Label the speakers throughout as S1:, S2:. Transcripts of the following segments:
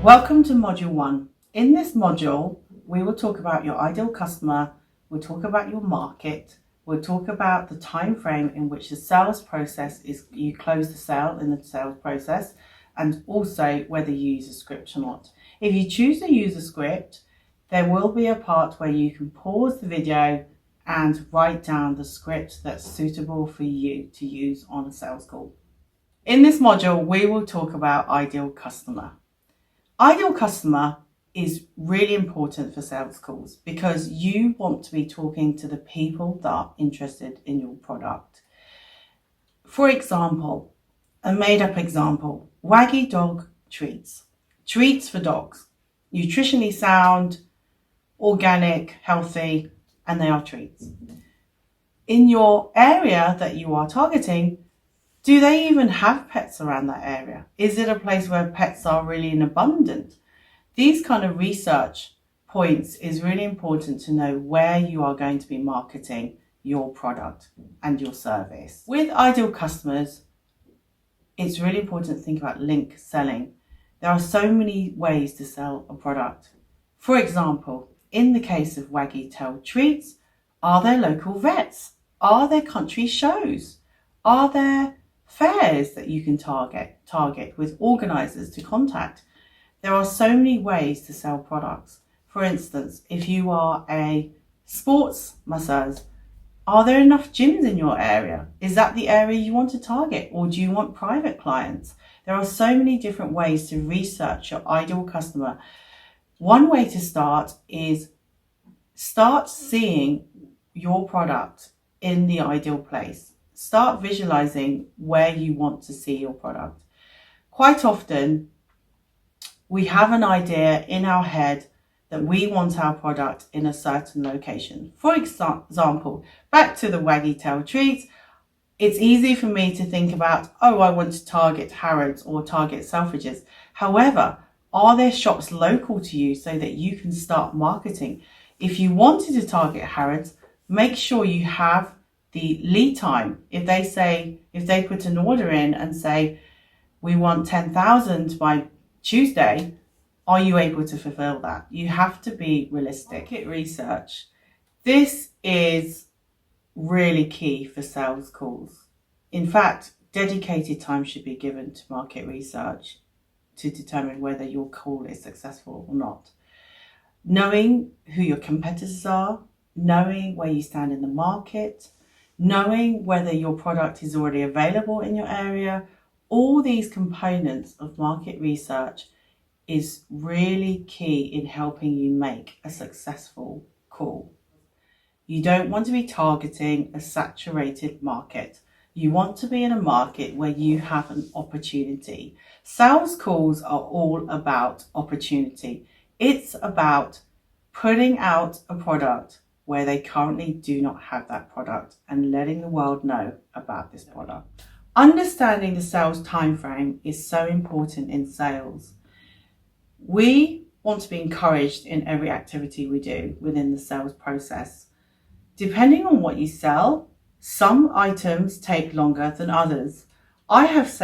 S1: Welcome to Module 1. In this module, we will talk about your ideal customer, we'll talk about your market, we'll talk about the time frame in which the sales process is, you close the sale in the sales process, and also whether you use a script or not. If you choose to use a script, there will be a part where you can pause the video and write down the script that's suitable for you to use on a sales call. In this module, we will talk about ideal customer. Ideal customer is really important for sales calls because you want to be talking to the people that are interested in your product. For example, a made-up example, Waggy Dog Treats. Treats for dogs. Nutritionally sound, organic, healthy, and they are treats. In your area that you are targeting, do they even have pets around that area? Is it a place where pets are really in abundance? These kind of research points is really important to know where you are going to be marketing your product and your service. With ideal customers, it's really important to think about link selling. There are so many ways to sell a product. For example, in the case of Waggy Tail Treats, are there local vets? Are there country shows? Are there fairs that you can target with organisers to contact? There are so many ways to sell products. For instance, if you are a sports masseur, are there enough gyms in your area? Is that the area you want to target, or do you want private clients? There are so many different ways to research your ideal customer. One way to start is start seeing your product in the ideal place. Start visualizing where you want to see your product. Quite often, we have an idea in our head that we want our product in a certain location. For example, back to the Waggy Tail Treats, it's easy for me to think about, oh, I want to target Harrods or target Selfridges. However, are there shops local to you so that you can start marketing? If you wanted to target Harrods, make sure you have the lead time. If they put an order in and say, we want 10,000 by Tuesday, are you able to fulfill that? You have to be realistic. Market research. This is really key for sales calls. In fact, dedicated time should be given to market research to determine whether your call is successful or not. Knowing who your competitors are, knowing where you stand in the market, knowing whether your product is already available in your area, all these components of market research is really key in helping you make a successful call. You don't want to be targeting a saturated market. You want to be in a market where you have an opportunity. Sales calls are all about opportunity. It's about putting out a product where they currently do not have that product and letting the world know about this product. Understanding the sales time frame is so important in sales. We want to be encouraged in every activity we do within the sales process. Depending on what you sell, some items take longer than others. I have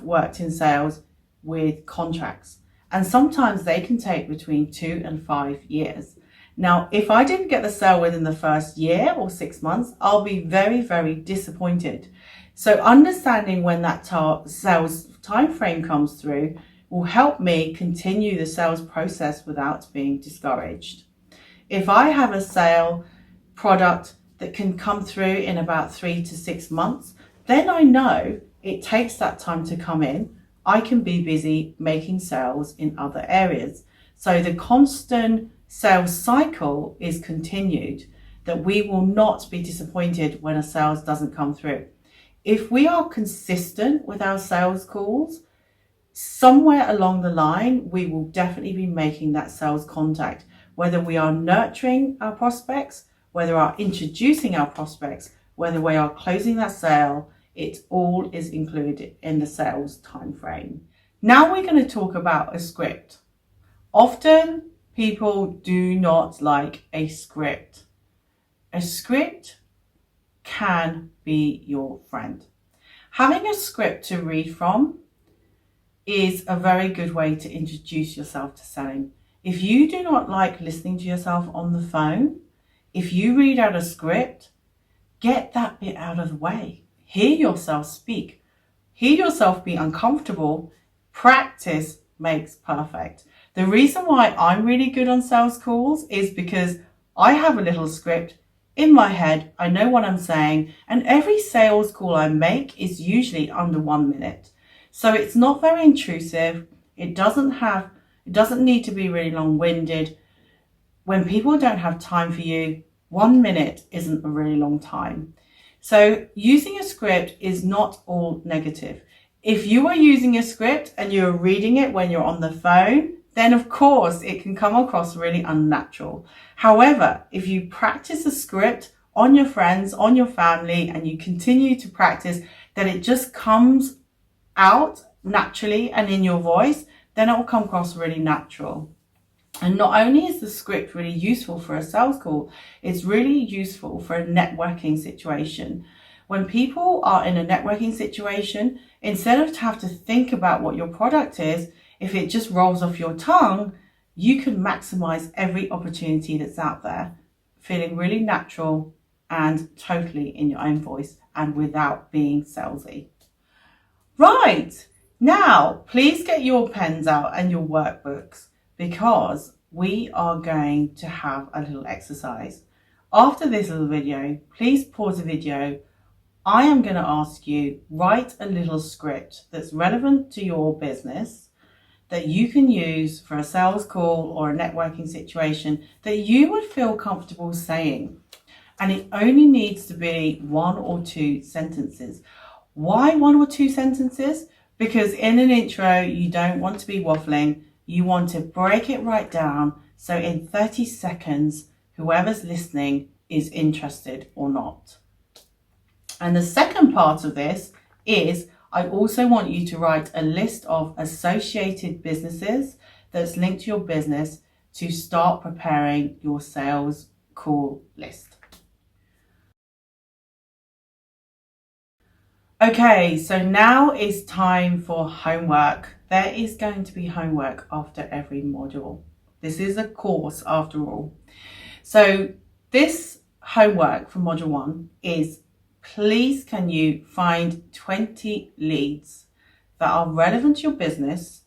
S1: worked in sales with contracts, and sometimes they can take between 2 and 5 years. Now, if I didn't get the sale within the first year or 6 months, I'll be very, very disappointed. So understanding when that sales time frame comes through will help me continue the sales process without being discouraged. If I have a sale product that can come through in about 3 to 6 months, then I know it takes that time to come in. I can be busy making sales in other areas. So the constant sales cycle is continued, that we will not be disappointed when a sales doesn't come through. If we are consistent with our sales calls, somewhere along the line, we will definitely be making that sales contact, whether we are nurturing our prospects, whether we are introducing our prospects, whether we are closing that sale, it all is included in the sales time frame. Now we're going to talk about a script. Often people do not like a script. A script can be your friend. Having a script to read from is a very good way to introduce yourself to selling. If you do not like listening to yourself on the phone, if you read out a script, get that bit out of the way. Hear yourself speak. Hear yourself be uncomfortable. Practice makes perfect. The reason why I'm really good on sales calls is because I have a little script in my head. I know what I'm saying, and every sales call I make is usually under 1 minute. So it's not very intrusive. It doesn't need to be really long-winded. When people don't have time for you, 1 minute isn't a really long time. So using a script is not all negative. If you are using a script and you're reading it when you're on the phone, then of course it can come across really unnatural. However, if you practice a script on your friends, on your family, and you continue to practice, then it just comes out naturally and in your voice, then it will come across really natural. And not only is the script really useful for a sales call, it's really useful for a networking situation. When people are in a networking situation, instead of have to think about what your product is, if it just rolls off your tongue, you can maximize every opportunity that's out there, feeling really natural and totally in your own voice and without being salesy. Right, now please get your pens out and your workbooks, because we are going to have a little exercise. After this little video, please pause the video. I am going to ask you, write a little script that's relevant to your business that you can use for a sales call or a networking situation that you would feel comfortable saying. And it only needs to be 1 or 2 sentences. Why 1 or 2 sentences? Because in an intro, you don't want to be waffling. You want to break it right down, so in 30 seconds, whoever's listening is interested or not. And the second part of this is I also want you to write a list of associated businesses that's linked to your business to start preparing your sales call list. Okay, so now is time for homework. There is going to be homework after every module. This is a course after all. So this homework for module 1 is, please can you find 20 leads that are relevant to your business.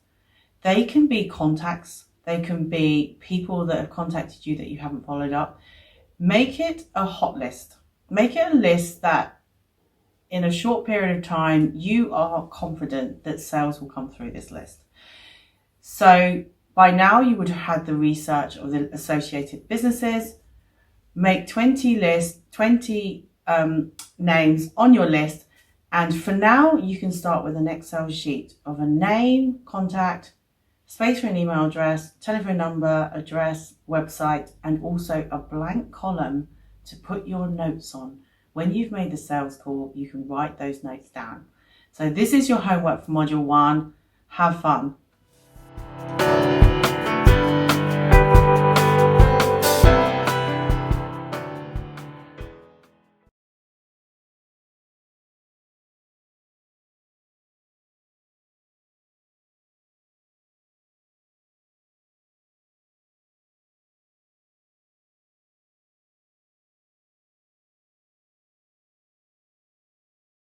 S1: They can be contacts. They can be people that have contacted you that you haven't followed up. Make it a hot list. Make it a list that in a short period of time, you are confident that sales will come through this list. So by now you would have had the research of the associated businesses. Make 20 lists, 20 names on your list. And for now, you can start with an Excel sheet of a name, contact, space for an email address, telephone number, address, website, and also a blank column to put your notes on. When you've made the sales call, you can write those notes down. So this is your homework for module 1. Have fun.